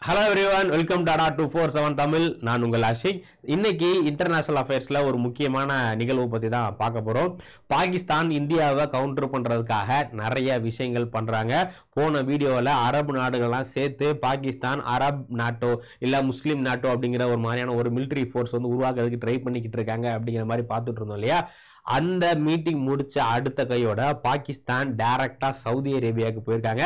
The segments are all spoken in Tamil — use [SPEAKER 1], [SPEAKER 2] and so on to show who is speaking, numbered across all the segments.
[SPEAKER 1] Hello everyone, welcome to Dada 247 Tamil. நான் உங்கள் ஆஷிக். இன்னைக்கு இன்டர்நேஷனல் அஃபேர்ஸ்ல ஒரு முக்கியமான நிகழ்வு பத்தி தான் பார்க்க போறோம். பாகிஸ்தான் இந்தியாவை கவுண்டர் பண்றதுக்காக நிறைய விஷயங்கள் பண்றாங்க. போன வீடியோவில் அரபு நாடுகள்லாம் சேர்த்து பாகிஸ்தான் அரப் நாட்டோ இல்ல முஸ்லீம் நாட்டோ அப்படிங்கிற ஒரு மாதிரியான ஒரு மிலிட்டரி ஃபோர்ஸ் வந்து உருவாக்குறதுக்கு ட்ரை பண்ணிக்கிட்டு இருக்காங்க அப்படிங்கிற மாதிரி பார்த்துட்டு இருந்தோம் இல்லையா. அந்த மீட்டிங் முடிச்ச அடுத்த கையோட பாகிஸ்தான் டைரக்டா சவுதி அரேபியாவுக்கு போயிருக்காங்க.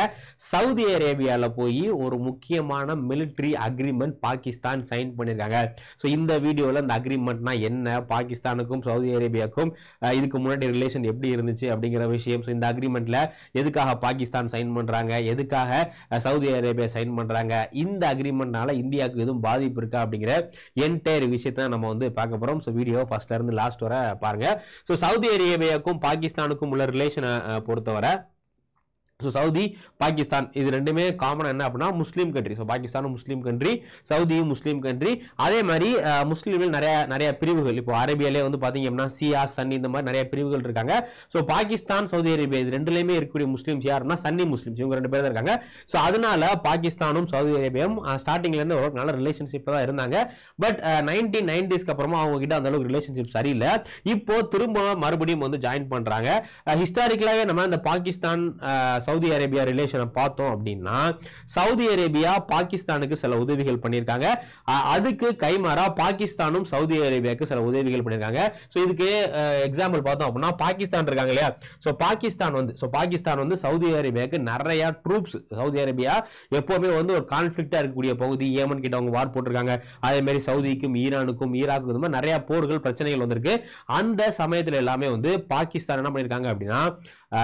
[SPEAKER 1] சவுதி அரேபியால போய் ஒரு முக்கியமான மிலிட்டரி அக்ரிமெண்ட் பாகிஸ்தான் சைன் பண்ணிருக்காங்க. ஸோ இந்த வீடியோவில் இந்த அக்ரிமெண்ட்னா என்ன, பாகிஸ்தானுக்கும் சவுதி அரேபியாவுக்கும் இதுக்கு முன்னாடி ரிலேஷன் எப்படி இருந்துச்சு அப்படிங்கிற விஷயம், ஸோ இந்த அக்ரிமெண்ட்ல எதுக்காக பாகிஸ்தான் சைன் பண்றாங்க, எதுக்காக சவுதி அரேபியா சைன் பண்றாங்க, இந்த அக்ரிமெண்ட்னால இந்தியாவுக்கு எதுவும் பாதிப்பு இருக்கா அப்படிங்கிற என்டையர் விஷயத்தை நம்ம வந்து பார்க்க போறோம். ஸோ வீடியோ ஃபர்ஸ்ட்ல இருந்து லாஸ்ட் வரை பாருங்க. சவுதி அரேபியாவுக்கும் பாகிஸ்தானுக்கும் உள்ள ரிலேஷனை பொறுத்தவரை சவுதி பாகிஸ்தான் இது ரெண்டுமே காமன் என்ன அப்படின்னா முஸ்லீம் கண்ட்ரி. ஸோ பாகிஸ்தானும் முஸ்லீம் கண்ட்ரி, சவுதியும் முஸ்லீம் கண்ட்ரி. அதே மாதிரி முஸ்லீமில் நிறைய பிரிவுகள், இப்போ அரேபியாலே வந்து பார்த்தீங்க அப்படின்னா சியா சன்னி இந்த மாதிரி நிறைய பிரிவுகள் இருக்காங்க. ஸோ பாகிஸ்தான் சவுதி அரேபியா இது ரெண்டுலேயுமே இருக்கக்கூடிய முஸ்லீம்ஸ் யாருன்னா சன்னி முஸ்லீம்ஸ், இவங்க ரெண்டு பேர் தான் இருக்காங்க. ஸோ அதனால பாகிஸ்தானும் சவுதி அரேபியாவும் ஸ்டார்டிங்லேருந்து ஒரு நல்ல ரிலேஷன்ஷிப் தான் இருந்தாங்க. பட் 1990s அப்புறமா அவங்க கிட்ட அந்த அளவுக்கு ரிலேஷன்ஷிப் சரியில்லை. இப்போ திரும்ப மறுபடியும் வந்து ஜாயின் பண்றாங்க. ஹிஸ்டாரிக்கலாவே நம்ம இந்த பாகிஸ்தான் சவுதி அரேபியா ரிலேஷனை பார்த்தோம் அப்படின்னா சவுதி அரேபியா பாகிஸ்தானுக்கு சில உதவிகள் பண்ணியிருக்காங்க. அதுக்கு கைமாறா பாகிஸ்தானும் சவுதி அரேபியாவுக்கு சில உதவிகள் பண்ணியிருக்காங்க. ஸோ இதுக்கு எக்ஸாம்பிள் பார்த்தோம் அப்படின்னா பாகிஸ்தான் இருக்காங்க இல்லையா. ஸோ பாகிஸ்தான் வந்து சவுதி அரேபியாவுக்கு நிறைய ட்ரூப்ஸ், சவுதி அரேபியா எப்பவுமே வந்து ஒரு கான்ஃபிளிக்டா இருக்கக்கூடிய பகுதி, ஏமன் கிட்ட அவங்க வார் போட்டிருக்காங்க. அதே மாதிரி சவுதிக்கும் ஈரானுக்கும் ஈராக்குக்கும் இந்த மாதிரி நிறைய போர்கள் பிரச்சனைகள் வந்திருக்கு. அந்த சமயத்தில் எல்லாமே வந்து பாகிஸ்தான் என்ன பண்ணியிருக்காங்க அப்படின்னா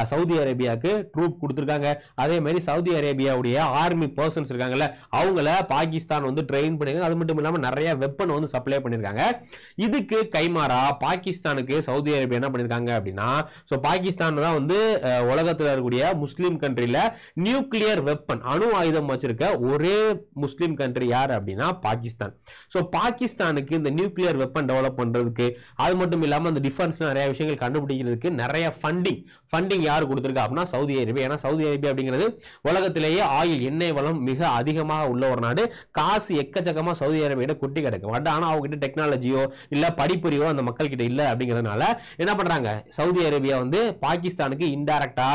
[SPEAKER 1] சவுதி அரேபியாவுக்கு ட்ரூப் கொடுத்துருக்காங்க. அதே மாதிரி சவுதி அரேபியாவுடைய ஆர்மி பர்சன்ஸ் இருக்காங்கல்ல அவங்கள பாகிஸ்தான் வந்து ட்ரெயின் பண்ணிருக்காங்க. அது மட்டும் இல்லாமல் நிறைய வெப்பன் வந்து சப்ளை பண்ணிருக்காங்க. இதுக்கு கைமாறா பாகிஸ்தானுக்கு சவுதி அரேபியா என்ன பண்ணிருக்காங்க அப்படின்னா, ஸோ பாகிஸ்தான் தான் வந்து உலகத்தில் இருக்கக்கூடிய முஸ்லீம் கண்ட்ரியில நியூக்ளியர் வெப்பன் அணு ஆயுதம் வச்சிருக்க ஒரே முஸ்லீம் கண்ட்ரி யார் அப்படின்னா பாகிஸ்தான். ஸோ பாகிஸ்தானுக்கு இந்த நியூக்ளியர் வெப்பன் டெவலப் பண்றதுக்கு, அது மட்டும் இல்லாமல் அந்த டிஃபென்ஸ் நிறைய விஷயங்கள் கண்டுபிடிக்கிறதுக்கு நிறைய ஃபண்டிங் யாரு கொடுத்திருக்கா அப்படின்னா சவுதி அரேபியா. ஏன்னா சவுதி அரேபியா அப்படிங்கிறது உலகத்திலேயே ஆயில் எண்ணெய் வளம் மிக அதிகமாக உள்ள ஒரு நாடு. காசு எக்கச்சக்கமா சவுதி அரேபியா கொட்டி கிடக்கும். பட் ஆனா அவங்க கிட்ட டெக்னாலஜியோ இல்ல படிப்பறிவோ அந்த மக்கள் கிட்ட இல்ல அப்படிங்கிறதுனால என்ன பண்றாங்க, சவுதி அரேபியா வந்து பாகிஸ்தானுக்கு இன்டைரக்டா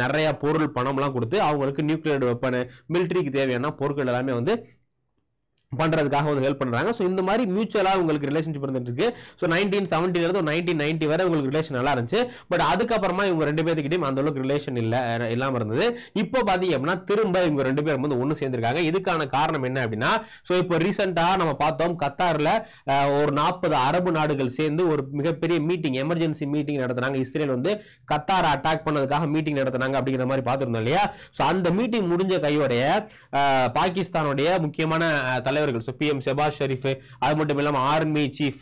[SPEAKER 1] நிறைய பொருள் பணம் எல்லாம் கொடுத்து அவங்களுக்கு நியூக்ளியர் வெப்பன், மிலிட்டரிக்கு தேவையான பொருட்கள் எல்லாமே வந்து பண்றதுக்காக வந்து ஹெல்ப் பண்றாங்க. ஸோ இந்த மாதிரி மியூச்சுவலா உங்களுக்கு ரிலேஷன்ஷிப் இருந்துட்டு இருக்கு. ஸோ 1970 இருந்து 1990 வரை உங்களுக்கு ரிலேஷன் நல்லா இருந்துச்சு. பட் அதுக்கப்புறமா இவங்க ரெண்டு பேர்த்துக்கிட்டையும் அந்த அளவுக்கு ரிலேஷன் இல்லாம இருந்தது. இப்போ பாத்தீங்க அப்படின்னா திரும்ப இவங்க ரெண்டு பேரும் வந்து ஒன்னு சேர்ந்திருக்காங்க. இதுக்கான காரணம் என்ன அப்படின்னா, ஸோ இப்போ ரீசெண்டா நம்ம பார்த்தோம் கத்தார்ல ஒரு 40 அரபு நாடுகள் சேர்ந்து ஒரு மிகப்பெரிய மீட்டிங், எமர்ஜென்சி மீட்டிங் நடத்தினாங்க. இஸ்ரேல் வந்து கத்தாரை அட்டாக் பண்ணதுக்காக மீட்டிங் நடத்தினாங்க அப்படிங்கிற மாதிரி பார்த்திருந்தோம் இல்லையா. ஸோ அந்த மீட்டிங் முடிஞ்ச கையோடைய பாகிஸ்தானுடைய முக்கியமான தலைவர்கள், ஸோ பிஎம் ஷெபாஸ் ஷெரீஃப், அது மட்டும் இல்லாமல் ஆர்மி சீஃப்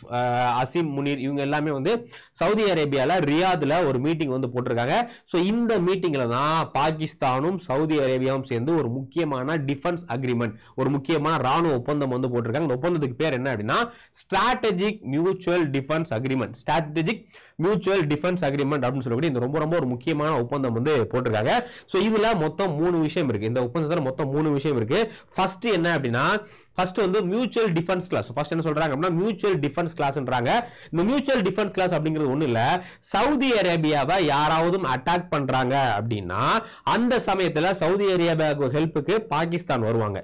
[SPEAKER 1] அசீம் முனீர், இவங்க எல்லாமே வந்து சவுதி அரேபியால ரியாத்ல ஒரு மீட்டிங் வந்து போட்டிருக்காங்க. ஸோ இந்த மீட்டிங்ல தான் பாகிஸ்தானும் சவுதி அரேபியாவும் சேர்ந்து ஒரு முக்கியமான டிஃபென்ஸ் அக்ரிமெண்ட், ஒரு முக்கியமான ராணுவ ஒப்பந்தம் வந்து போட்டிருக்காங்க. இந்த ஒப்பந்தத்துக்கு பேர் என்ன அப்படின்னா strategic mutual defence agreement. Strategic mutual defence agreement அப்படின்னு சொல்லக்கூடிய இந்த ரொம்ப ஒரு முக்கியமான ஒப்பந்தம் வந்து போட்டிருக்காங்க. ஸோ இதுல மொத்தம் 3 விஷயம் இருக்கு. இந்த ஒப்பந்தத்தில் மொத்தம் 3 விஷயம் இருக்கு. ஃபர்ஸ்ட் என்ன அப்படின்னா, ஃபர்ஸ்ட் வந்து மியூச்சுவல் டிஃபென்ஸ் கிளாஸ். ஃபர்ஸ்ட் என்ன சொல்றாங்க அப்படின்னா மியூச்சுவல் டிஃபென்ஸ் கிளாஸ்ன்றாங்க. இந்த மியூச்சுவல் டிஃபென்ஸ் கிளாஸ் அப்படிங்கிறது ஒண்ணு இல்ல, சவுதி அரேபியாவை யாராவது அட்டாக் பண்றாங்க அப்படின்னா அந்த சமயத்துல சவுதி அரேபியாவுக்கு ஹெல்ப்புக்கு பாகிஸ்தான் வருவாங்க.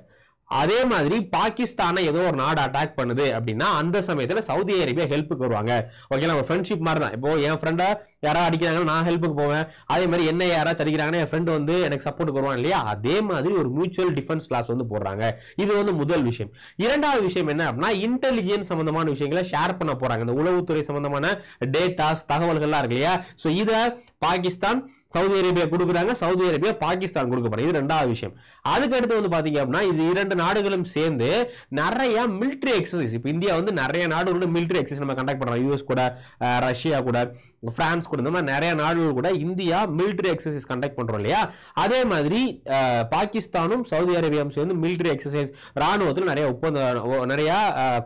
[SPEAKER 1] அதே மாதிரி பாகிஸ்தானை ஏதோ ஒரு நாடு அட்டாக் பண்ணுது அப்படின்னா அந்த சமயத்துல சவுதி அரேபியா ஹெல்ப்புக்கு வருவாங்க. ஓகே, நம்ம ஃப்ரெண்ட்ஷிப் மாதிரி தான். இப்போ என் ஃப்ரெண்டா யாராவது அடிக்கிறாங்கன்னா நான் ஹெல்ப்புக்கு போவேன். அதே மாதிரி என்ன யாராவது அடிக்கிறாங்கன்னா என் ஃப்ரெண்ட் வந்து எனக்கு சப்போர்ட் வருவான் இல்லையா. அதே மாதிரி ஒரு மியூச்சுவல் டிஃபென்ஸ் கிளாஸ் வந்து போடுறாங்க. இது வந்து முதல் விஷயம். இரண்டாவது விஷயம் என்ன அப்படின்னா இன்டெலிஜென்ஸ் சம்பந்தமான விஷயங்களை ஷேர் பண்ண போறாங்க. இந்த உளவுத்துறை சம்பந்தமான டேட்டாஸ், தகவல்கள்லாம் இருக்கு இல்லையா. ஸோ இதை பாகிஸ்தான் சவுதி அரேபியா கொடுக்குறாங்க, சவுதி அரேபியா பாகிஸ்தான் கொடுக்க போறாங்க. இது ரெண்டாவது விஷயம். அதுக்கு அடுத்து வந்து பாத்தீங்க அப்படின்னா இது இரண்டு நாடுகளும் சேர்ந்து நிறைய மிலிட்டரி எக்ஸசைஸ், இப்போ இந்தியா வந்து நிறைய நாடுகளோட மிலிட்டரி எக்ஸசைஸ் நம்ம கண்டக்ட் பண்றோம். யூஎஸ் கூட, ரஷ்யா கூட, பிரான்ஸ் கூட, இந்த மாதிரி நிறைய நாடுகள் கூட இந்தியா மிலிட்டரி எக்ஸசைஸ் கண்டக்ட் பண்றோம் இல்லையா. அதே மாதிரி பாகிஸ்தானும் சவுதி அரேபியாவும் சேர்ந்து மிலிட்டரி எக்ஸசைஸ், ராணுவத்தில் நிறைய ஒப்பந்தம், நிறைய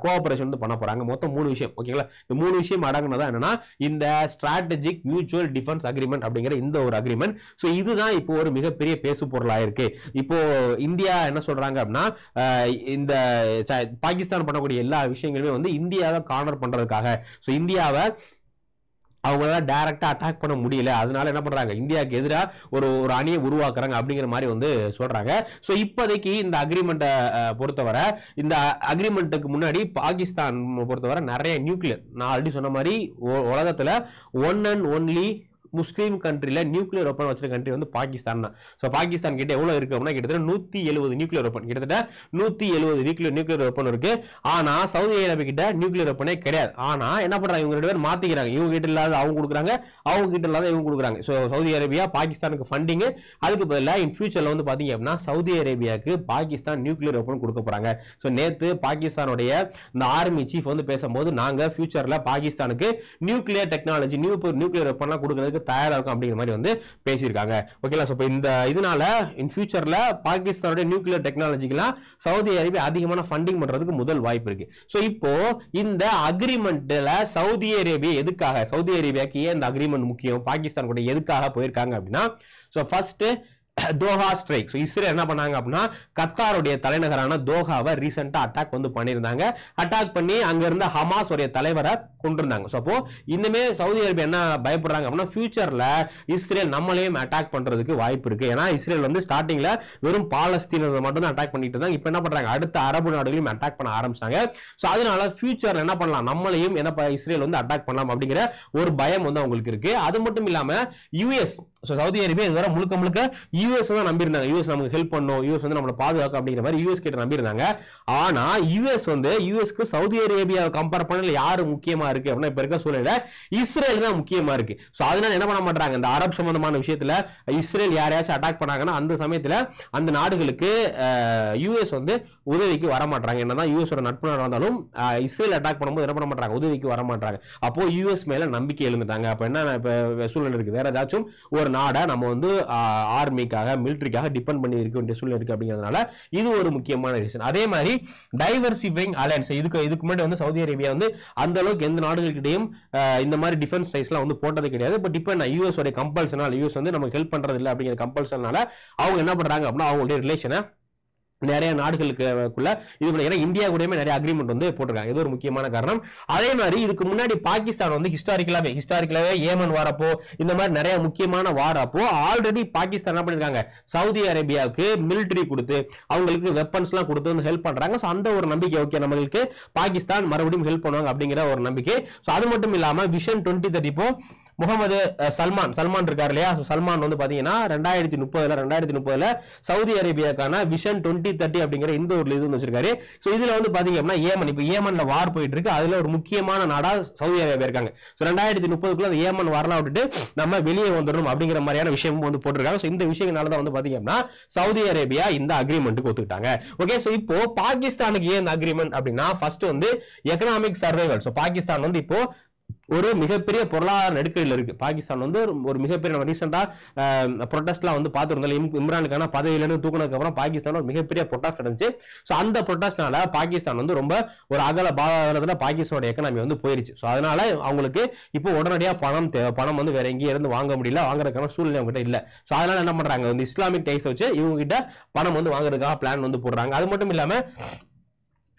[SPEAKER 1] கோஆபரேஷன் வந்து பண்ண போறாங்க. மொத்தம் 3 விஷயம். ஓகேங்களா, இந்த 3 விஷயம் அடங்குனதா என்னன்னா இந்த ஸ்ட்ராட்டஜிக் மியூச்சுவல் டிஃபென்ஸ் அக்ரிமெண்ட் அப்படிங்கிற இந்த ஒரு அக்ரிமெண்ட். ஸோ இதுதான் இப்போ ஒரு மிகப்பெரிய பேசு பொருளாக இருக்கு. இப்போ இந்தியா என்ன சொல்றாங்க அப்படின்னா, இந்த பாகிஸ்தான் பண்ணக்கூடிய எல்லா விஷயங்களுமே வந்து இந்தியாவை கார்னர் பண்றதுக்காக, ஸோ இந்தியாவை அவங்களால டைரக்டா அட்டாக் பண்ண முடியல, அதனால என்ன பண்றாங்க, இந்தியாவுக்கு எதிராக ஒரு அணியை உருவாக்குறாங்க அப்படிங்கிற மாதிரி வந்து சொல்றாங்க. ஸோ இப்போதைக்கு இந்த அக்ரிமெண்ட்டை பொறுத்தவரை, இந்த அக்ரிமெண்ட்டுக்கு முன்னாடி பாகிஸ்தான் பொறுத்தவரை நிறைய நியூக்ளியர், நான் ஆல்ரெடி சொன்ன மாதிரி உலகத்துல ஒன் அண்ட் ஒன்லி முஸ்லீம் கண்ட்ரில நியூக்ளியர் வெப்பன் வச்சிருக்க கண்ட்ரி வந்து பாகிஸ்தான் தான். ஸோ பாகிஸ்தான் கிட்ட எவ்வளவு இருக்கு அப்படின்னா கிட்டத்தட்ட 170 நியூக்ளியர் வெப்பன், கிட்டத்தட்ட 170 நியூக்ளியர் வெப்பன் இருக்கு. ஆனா சவுதி அரேபியா கிட்ட நியூக்ளியர் வெப்பனே கிடையாது. ஆனா என்ன பண்றாங்க, இவங்க ரெண்டு பேரும் மாத்திக்கிறாங்க, இவங்க கிட்ட இல்லாத அவங்க கொடுக்குறாங்க, அவங்க கிட்ட இல்லாத இவங்க கொடுக்குறாங்க. ஸோ சவுதி அரேபியா பாகிஸ்தானுக்கு ஃபண்டிங், அதுக்கு பதிலாக இன் ஃபியூச்சர்ல வந்து பாத்தீங்க அப்படின்னா சவுதி அரேபியாவுக்கு பாகிஸ்தான் நியூக்ளியர் வெப்பன் கொடுக்க போறாங்க. ஸோ நேத்து பாகிஸ்தானுடைய இந்த ஆர்மி சீஃப் வந்து பேசும்போது, நாங்க ஃபியூச்சர்ல பாகிஸ்தானுக்கு நியூக்ளியர் டெக்னாலஜி, நியூக்ளியர் வெப்பன்லாம் கொடுக்கறதுக்கு தயாரா இருக்கும் அப்படிங்கிற மாதிரி வந்து பேசியிருக்காங்க. ஓகேங்களா? சோ இந்த இதனால இன் ஃபியூச்சர்ல பாகிஸ்தானுடைய நியூக்ளியர் டெக்னாலஜிக்கெல்லாம் சவுதி அரேபியா அதிகமான ஃபண்டிங் பண்றதுக்கு முதல் வாய்ப்பு இருக்கு. சோ இப்போ இந்த அக்ரிமெண்ட்ல சவுதி அரேபியா எதுக்காக, சவுதி அரேபியாக்கு ஏன் இந்த அக்ரிமெண்ட் முக்கியம், பாகிஸ்தான் கூட எதுக்காக போயிருக்காங்க அப்படின்னா, so first Doha strike. Israel என்ன பண்ணாங்க அப்படின்னா, கத்தாருடைய தலைநகரான தோஹாவை ரீசெண்டா அட்டாக் வந்து பண்ணியிருந்தாங்க. அட்டாக் பண்ணி அங்க இருந்த ஹமாஸ் உடைய தலைவரை கொண்டிருந்தாங்க. ஸோ அப்போ இன்னுமே சவுதி அரேபியா என்ன பயப்படுறாங்க அப்படின்னா, ஃபியூச்சர்ல இஸ்ரேல் நம்மளையும் அட்டாக் பண்றதுக்கு வாய்ப்பு இருக்கு. ஏன்னா இஸ்ரேல் வந்து ஸ்டார்டிங்ல வெறும் பாலஸ்தீனத்தை மட்டும் தான் அட்டாக் பண்ணிட்டு இருந்தாங்க. இப்போ என்ன பண்றாங்க, அடுத்த அரபு நாடுகளையும் அட்டாக் பண்ண ஆரம்பிச்சாங்க. ஸோ அதனால ஃபியூச்சர்ல என்ன பண்ணலாம், நம்மளையும் என்ன இஸ்ரேல் வந்து அட்டாக் பண்ணலாம் அப்படிங்கிற ஒரு பயம் வந்து அவங்களுக்கு இருக்கு. அது மட்டும் இல்லாம யூஎஸ், சவுதி அரேபியா இதுவரை முழுக்க முழுக்க யூஎஸ் தான் நம்பியிருந்தாங்க. யூஎஸ் நமக்கு ஹெல்ப் பண்ணும், யூஎஸ் வந்து நம்மளை பாதுகாக்கும் அப்படிங்கிற மாதிரி யூஎஸ் கிட்ட நம்பியிருந்தாங்க. ஆனா யூஎஸ் வந்து யூஎஸ்க்கு சவுதி அரேபியாவை கம்பேர் பண்ணல யாரு முக்கியமா இருக்கு அப்படின்னா, இப்ப இருக்க சூழல இஸ்ரேல் தான் முக்கியமா இருக்கு. சோ அதனால என்ன பண்ண மாட்டாங்க, இந்த அரபு சம்பந்தமான விஷயத்துல இஸ்ரேல் யாரையாச்சும் அட்டாக் பண்ணாங்கன்னா அந்த சமயத்துல அந்த நாடுகளுக்கு யூஎஸ் வந்து உதவிக்கு வர மாட்டாங்க. என்னதான் யூஎஸோட நட்பு நாடு வந்தாலும் இஸ்ரேல் அட்டாக் பண்ணும்போது என்ன பண்ண மாட்டாங்க, உதவிக்கு வர மாட்டாங்க. அப்போ யூஎஸ் மேல நம்பிக்கை எழுந்துட்டாங்க. அப்ப என்ன சூழல் இருக்கு, வேற ஏதாச்சும் ஒரு நாடை நம்ம வந்து ஆர்மிக்காக மிலிட்டரிக்காக டிபெண்ட் பண்ணி இருக்க வேண்டிய சூழ்நிலை இருக்கு அப்படிங்கிறதுனால இது ஒரு முக்கியமான ரீசன். அதே மாதிரி டைவர்சிஃபைங் அலையன்ஸ், இதுக்கு முன்னாடி வந்து சவுதி அரேபியா வந்து அந்த அளவுக்கு எந்த நாடுகள்கிட்டையும் இந்த மாதிரி டிஃபென்ஸ் டைஸ்லாம் வந்து போட்டது கிடையாது. பட் இப்போ யூஎஸ் உடைய கம்பல்ஷனால, யூஎஸ் வந்து நமக்கு ஹெல்ப் பண்றது இல்லை அப்படிங்கிற கம்பல்ஷனால அவங்க என்ன பண்றாங்க அப்படின்னா, அவங்களுடைய ரிலேஷனை நிறைய நாடுகளுக்குள்ள இது பண்ண, ஏன்னா இந்தியா கூடயுமே நிறைய அக்ரிமெண்ட் வந்து போட்டிருக்காங்க. இது ஒரு முக்கியமான காரணம். அதே மாதிரி இதுக்கு முன்னாடி பாகிஸ்தான் வந்து ஹிஸ்டாரிக்கலாவே ஏமன் வாரப்போ இந்த மாதிரி நிறைய முக்கியமான வாரப்போ ஆல்ரெடி பாகிஸ்தான் என்ன பண்ணிருக்காங்க, சவுதி அரேபியாவுக்கு மிலிட்டரி கொடுத்து அவங்களுக்கு வெப்பன்ஸ் எல்லாம் கொடுத்து ஹெல்ப் பண்றாங்க. அந்த ஒரு நம்பிக்கை, ஓகே நம்மளுக்கு பாகிஸ்தான் மறுபடியும் ஹெல்ப் பண்ணுவாங்க அப்படிங்கிற ஒரு நம்பிக்கை. அது மட்டும் இல்லாம விஷன் 2030 இப்போ முகமது சல்மான் இருக்காரு இல்லையா, சல்மான் வந்து பாத்தீங்கன்னா 2030 சவுதி அரேபியாக்கான விஷன் 2030 அப்படிங்கிற இந்த ஒரு இது வச்சிருக்காரு. சோ இதுல வந்து பாத்தீங்க அப்படின்னா ஏமன், இப்ப ஏமன்ல வார் போயிட்டு இருக்கு, அதுல ஒரு முக்கியமான நாடா சவுதி அரேபியா இருக்காங்க. 2030 அந்த ஏமன் வாரெல்லாம் விட்டுட்டு நம்ம வெளியே வந்துடணும் அப்படிங்கிற மாதிரியான விஷயமும் வந்து போட்டிருக்காங்க. இந்த விஷயங்களாலதான் வந்து பாத்தீங்க அப்படின்னா சவுதி அரேபியா இந்த அக்ரிமெண்ட்டுக்கு ஒத்துக்கிட்டாங்க. ஓகே, சோ இப்போ பாகிஸ்தானுக்கு ஏன் இந்த அக்ரிமெண்ட் அப்படின்னா, ஃபர்ஸ்ட் வந்து எக்கனாமிக் சர்வைவல். சோ பாகிஸ்தான் வந்து இப்போ ஒரு மிகப்பெரிய பொருளாதார நெருக்கடியில் இருக்கு. பாகிஸ்தான் வந்து ஒரு மிகப்பெரிய, நம்ம ரீசெண்டா ப்ரொட்டஸ்ட்லாம் வந்து பார்த்துருந்தோம். இம்ரானுக்கான பதவியிலிருந்து தூக்குனதுக்கு அப்புறம் பாகிஸ்தான் ஒரு மிகப்பெரிய ப்ரொட்டஸ்ட் நடந்துச்சு. ஸோ அந்த ப்ரொட்டஸ்ட்னால பாகிஸ்தான் வந்து ரொம்ப ஒரு அகல பாதாளத்துல பாகிஸ்தானோட எக்கனாமி வந்து போயிருச்சு. ஸோ அதனால அவங்களுக்கு இப்போ உடனடியாக பணம் தேவை. பணம் வந்து வேற எங்கேயும் இருந்து வாங்க முடியல, வாங்குறதுக்கான சூழ்நிலை அவங்க கிட்ட இல்லை. ஸோ அதனால என்ன பண்றாங்க, வந்து இஸ்லாமிக் டைஸ் வச்சு இவங்க கிட்ட பணம் வந்து வாங்குறதுக்காக பிளான் வந்து போடுறாங்க. அது மட்டும் இல்லாம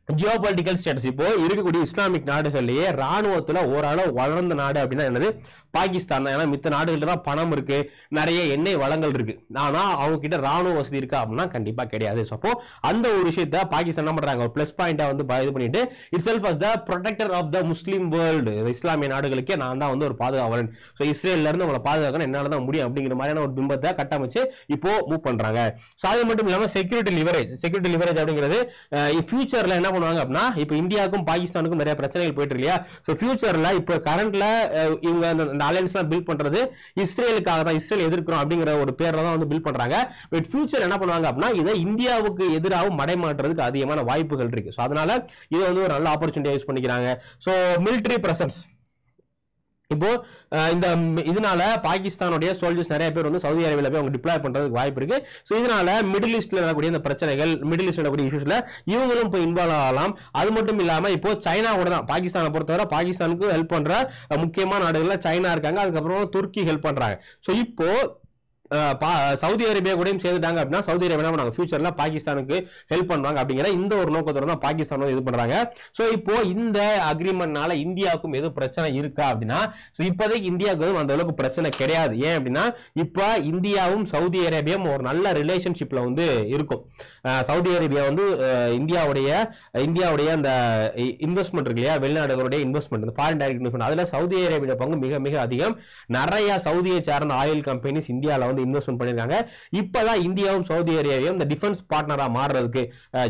[SPEAKER 1] ஜியோபாலிட்டிக்கல் ஸ்டேட்டஸ், இப்போ இருக்கக்கூடிய இஸ்லாமிக் நாடுகள்லயே ராணுவத்துல ஓரளவு வளர்ந்த நாடு அப்படின்னா என்னது, பாகிஸ்தான் தான். ஏன்னா மித்த நாடுகள்ல தான் பணம் இருக்கு, நிறைய எண்ணெய் வளங்கள் இருக்கு. ஆனா அவங்க கிட்ட ராணுவ வசதி இருக்கா அப்படின்னா கண்டிப்பா கிடையாது. அப்போ அந்த ஒரு விஷயத்த பாகிஸ்தான் என்ன பண்றாங்க, ஒரு பிளஸ் பாயிண்டா வந்து இது பண்ணிட்டு itself as the protector of the Muslim world, இஸ்லாமிய நாடுகளுக்கே நான் தான் வந்து ஒரு பாதுகாவலன், ஸோ இஸ்ரேல்ல இருந்து உங்களை பாதுகாக்கணும் என்னால தான் முடியும் அப்படிங்கிற மாதிரியான ஒரு பிம்பத்தை கட்டமைச்சு இப்போ மூவ் பண்றாங்க. ஸோ அது மட்டும் இல்லாம செக்யூரிட்டி லிவரேஜ் அப்படிங்கிறது ஃபியூச்சர்ல என்ன பண்ணுவாங்க அப்படின்னா, இப்போ இந்தியாவுக்கும் பாகிஸ்தானுக்கும் நிறைய பிரச்சனைகள் போயிட்டு இல்லையா. ஸோ ஃபியூச்சர்ல இப்போ கரண்ட்ல இவங்க அந்த அலையன்ஸ்லாம் பில்ட் பண்றது இஸ்ரேலுக்காக தான், இஸ்ரேல் எதிர்க்கிறோம் அப்படிங்கிற ஒரு பேர்ல தான் வந்து பில்ட் பண்றாங்க. பட் ஃபியூச்சர் என்ன பண்ணுவாங்க அப்படின்னா, இதை இந்தியாவுக்கு எதிராக மடைமாற்றுறதுக்கு அதிகமான வாய்ப்புகள் இருக்கு. ஸோ அதனால இதை வந்து ஒரு நல்ல ஆப்பர்ச்சுனிட்டியா யூஸ் பண்ணிக்கிறாங்க. ஸோ மிலிட்டரி பிரசன்ஸ், இப்போ இந்த இதனால பாகிஸ்தானுடைய சோல்ஜர்ஸ் நிறைய பேர் வந்து சவுதி அரேபியால போய் அவங்க டிப்ளாய் பண்றதுக்கு வாய்ப்பு இருக்கு. ஸோ இதனால மிடில் ஈஸ்ட்ல இருக்கக்கூடிய இந்த பிரச்சனைகள், மிடில் ஈஸ்ட்ல இருக்கக்கூடிய இஷ்யூஸ்ல இவங்களும் போய் இன்வால்வ் ஆகலாம். அது மட்டும் இல்லாம இப்போ சைனா கூட தான், பாகிஸ்தானை பொறுத்தவரை பாகிஸ்தானுக்கு ஹெல்ப் பண்ற முக்கியமான நாடுகள்ல சைனா இருக்காங்க, அதுக்கப்புறம் துருக்கி ஹெல்ப் பண்றாங்க. ஸோ இப்போ சவுதி அரேபியா கூடயும் சேர்ந்துட்டாங்க அப்படின்னா சவுதி அரேபியா நாங்கள் ஃபியூச்சர்ல பாகிஸ்தானுக்கு ஹெல்ப் பண்ணுவாங்க அப்படிங்கிற இந்த ஒரு நோக்கத்தோட தான் பாகிஸ்தான் இது பண்றாங்க. ஸோ இப்போ இந்த அக்ரிமெண்ட்னால இந்தியாவுக்கும் எதுவும் பிரச்சனை இருக்கா அப்படின்னா இப்போதைக்கு இந்தியாவுக்கு அந்த அளவுக்கு பிரச்சனை கிடையாது. ஏன் அப்படின்னா இப்போ இந்தியாவும் சவுதி அரேபியாவும் ஒரு நல்ல ரிலேஷன்ஷிப்ல இருக்கும். சவுதி அரேபியா இந்தியாவுடைய அந்த இன்வெஸ்ட்மெண்ட் இருக்கு இல்லையா, வெளிநாடுகளுடைய இன்வெஸ்ட்மெண்ட், ஃபாரின் டைரக்ட் இன்வெஸ்ட்மெண்ட், அதுல சவுதி அரேபியா பங்கு மிக மிக அதிகம். நிறைய சவுதியை சார்ந்த ஆயில் கம்பெனிஸ் இந்தியாவில் இன்வெஸ்ட்மெண்ட் பண்ணிருக்காங்க. இப்பதான் இந்தியாவும் சவுதி அரேபியாவும் இந்த டிஃபென்ஸ் பார்ட்னரா மாறுறதுக்கு,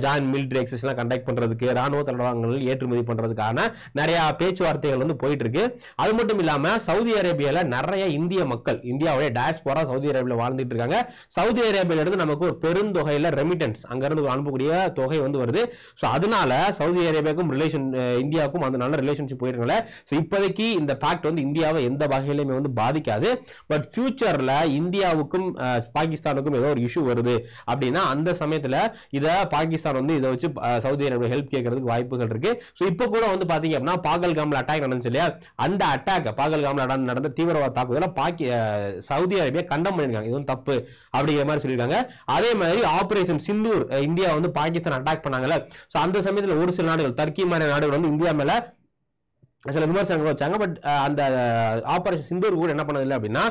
[SPEAKER 1] ஜாயின்ட் மிலிட்டரி எக்ஸர்சைஸ் கண்டக்ட் பண்றதுக்கு, ராணுவ தளவாடங்கள் ஏற்றுமதி பண்றதுக்கான நிறைய பேச்சுவார்த்தைகள் போயிட்டு இருக்கு. அது மட்டும் இல்லாம சவுதி அரேபியால நிறைய இந்திய மக்கள், இந்தியாவுடைய டயஸ்போரா சவுதி அரேபியாவில் வாழ்ந்துட்டு இருக்காங்க. சவுதி அரேபியால இருந்து நமக்கு ஒரு பெருந்தொகையில ரெமிட்டன்ஸ் அங்க இருந்து அனுப்பக்கூடிய தொகை வருது. சோ அதனால சவுதி அரேபியாவுக்கும் இந்தியாவுக்கும் அந்த நல்ல ரிலேஷன்ஷிப் போயிருக்கல. சோ இப்போதைக்கு இந்த பாக்ட் இந்தியாவை எந்த வகையிலுமே பாதிக்காது. பட் ஃபியூச்சர்ல இந்தியாவுக்கும் பாகிஸ்தானுக்கும் ஏதோ ஒரு இஷ்யூ வருது அப்படின்னா அந்த சமயத்துல இத பாகிஸ்தான் இதை வச்சு சவுதி அரேபியா ஹெல்ப் கேட்கறதுக்கு வாய்ப்புகள் இருக்கு. சோ இப்போ கூட பாத்தீங்க அப்படின்னா பாகல்காம்ல அட்டாக் நடந்துச்சு இல்லையா, அந்த அட்டாக் பாகல்காம்ல நடந்த தீவிரவாத தாக்குதல சவுதி அரேபியா கண்டம் பண்ணிருக்காங்க. இது தப்பு அப்படிங்கிற மாதிரி சொல்லியிருக்காங்க. அதே மாதிரி ஆபரேஷன் சிந்தூர் இந்தியா பாகிஸ்தான் அட்டாக் பண்ணாங்கல்ல, சோ அந்த சமயத்துல ஒரு சில நாடுகள், டர்க்கி மாதிரி நாடுகள் இந்தியா மேல சில விமர்சனங்கள் வச்சாங்க. பட் அந்த ஆபரேஷன் சிந்தூர் கூட என்ன பண்ணதில்லை அப்படின்னா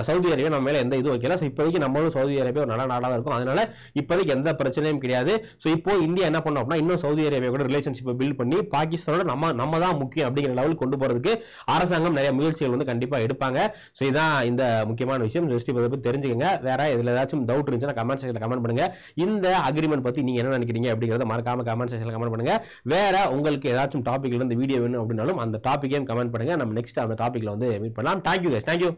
[SPEAKER 1] சவுதி அரேபியா நம்ம மேல எந்த இது வைக்கல. ஸோ இப்போதைக்கு நம்மளும் சவுதி அரேபியா ஒரு நல்ல நாடாக இருக்கும். அதனால இப்போதைக்கு எந்த பிரச்சனையும் கிடையாது. ஸோ இப்போ இந்தியா என்ன பண்ணோம் அப்படின்னா இன்னும் சவுதி அரேபியா கூட ரிலேஷன்ஷிப்பை பில்ட் பண்ணி பாகிஸ்தானோட நம்ம தான் முக்கியம் அப்படிங்கிற லெவலுக்கு கொண்டு போறதுக்கு அரசாங்கம் நிறைய முயற்சிகள் கண்டிப்பா எடுப்பாங்க. ஸோ இதான் இந்த முக்கியமான விஷயம். ஜஸ்ட் இதை பற்றி தெரிஞ்சுக்கங்க. வேற இதுல ஏதாச்சும் டவுட் இருந்துச்சுன்னா கமெண்ட் செக்ஷன்ல கமெண்ட் பண்ணுங்க. இந்த அக்ரிமெண்ட் பத்தி நீங்க என்ன நினைக்கிறீங்க அப்படிங்கறத மறக்காம கமெண்ட் செக்ஷன்ல கமெண்ட் பண்ணுங்க. வேற உங்களுக்கு ஏதாச்சும் டாபிக்ல இந்த வீடியோ வேணும் அப்படின்னாலும் அந்த டாபிக்கையும் கமெண்ட் பண்ணுங்க. நம்ம நெக்ஸ்ட் அந்த டாபிக்ல மீட் பண்ணலாம். Thank you guys, thank you.